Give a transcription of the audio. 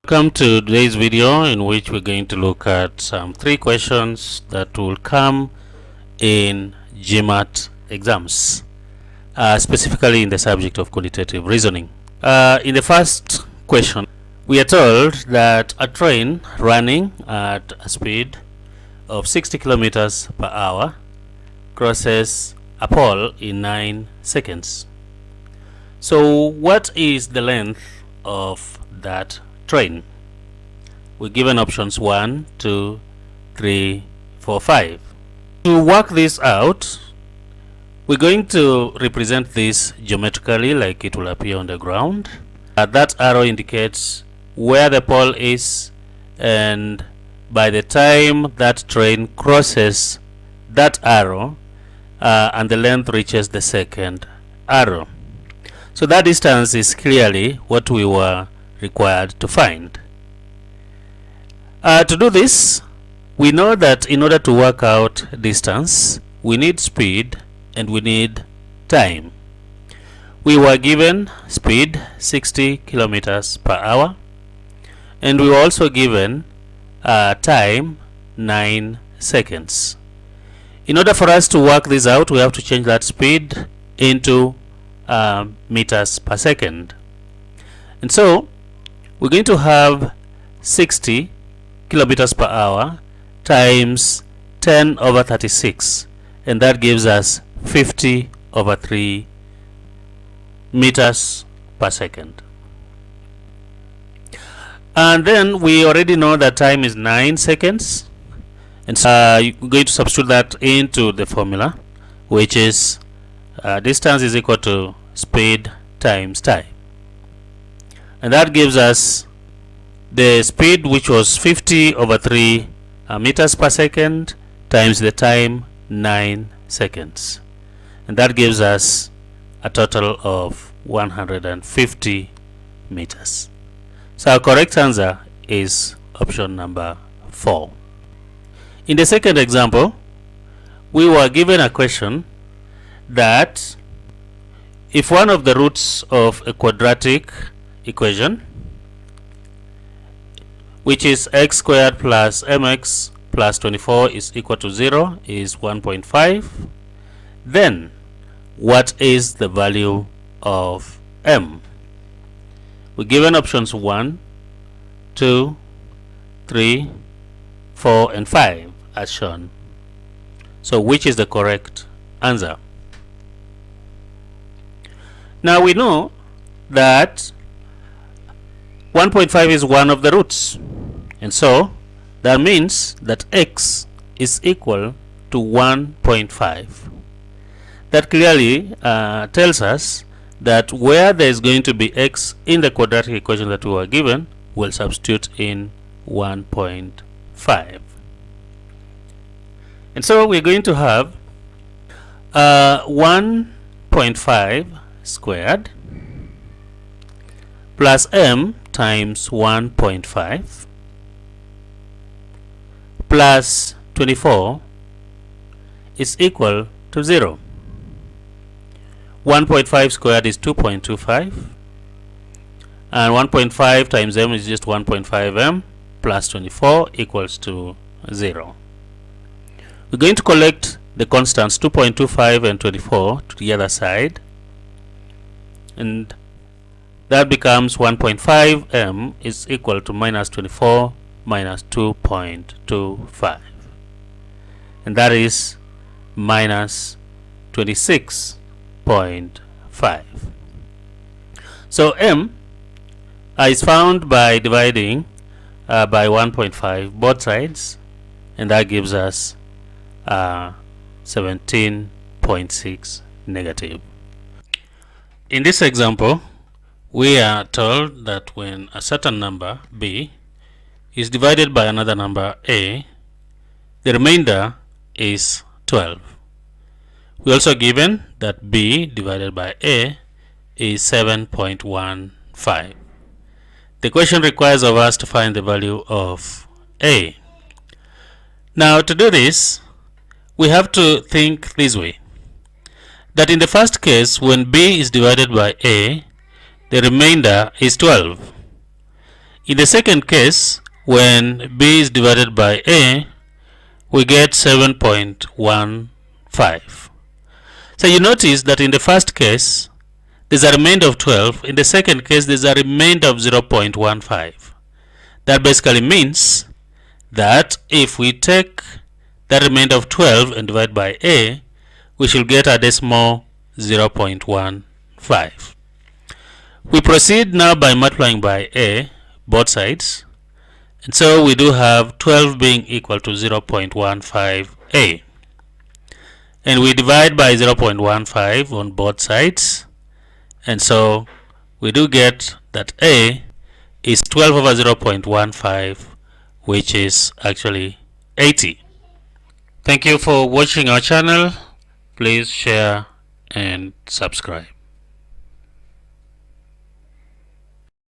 Welcome to today's video, in which we're going to look at some 3 questions that will come in Gmat exams, specifically in the subject of quantitative reasoning. In the first question, we are told that a train running at a speed of 60 kilometers per hour crosses a pole in 9 seconds. So what is the length of that train? We're given options 1, 2, 3, 4, 5. To work this out, we're going to represent this geometrically like it will appear on the ground. That arrow indicates where the pole is, and by the time that train crosses that arrow and the length reaches the second arrow. So that distance is clearly what we were required to find. To do this, we know that in order to work out distance, we need speed and we need time. We were given speed 60 kilometers per hour, and we were also given time 9 seconds. In order for us to work this out, we have to change that speed into meters per second. And so we're going to have 60 kilometers per hour times 10 over 36, and that gives us 50 over 3 meters per second. And then we already know that time is 9 seconds, and so you're going to substitute that into the formula, which is distance is equal to speed times time. And that gives us the speed, which was 50 over 3 meters per second, times the time 9 seconds. And that gives us a total of 150 meters. So our correct answer is option number 4. In the second example, we were given a question that if one of the roots of a quadratic equation, which is x squared plus mx plus 24 is equal to 0, is 1.5, then what is the value of m? We're given options 1, 2, 3, 4, and 5 as shown. So which is the correct answer? Now we know that 1.5 is one of the roots, and so that means that x is equal to 1.5. That clearly tells us that where there is going to be x in the quadratic equation that we were given, we'll substitute in 1.5. And so we're going to have 1.5 squared plus m times 1.5 plus 24 is equal to 0. 1.5 squared is 2.25, and 1.5 times m is just 1.5m plus 24 equals to 0. We're going to collect the constants 2.25 and 24 to the other side, and that becomes 1.5m is equal to minus 24 minus 2.25, and that is minus 26.5. So m is found by dividing by 1.5 both sides, and that gives us 17.6 negative. In this example, we are told that when a certain number b is divided by another number a, the remainder is 12. We also given that b divided by a is 7.15. The question requires of us to find the value of a. Now to do this, we have to think this way, that in the first case, when b is divided by a, the remainder is 12. In the second case, when b is divided by a, we get 7.15. So you notice that in the first case, there's a remainder of 12. In the second case, there's a remainder of 0.15. That basically means that if we take that remainder of 12 and divide by a, we should get a decimal 0.15. We proceed now by multiplying by a both sides, and so we do have 12 being equal to 0.15a, and we divide by 0.15 on both sides, and so we do get that a is 12 over 0.15, which is actually 80. Thank you for watching our channel. Please share and subscribe.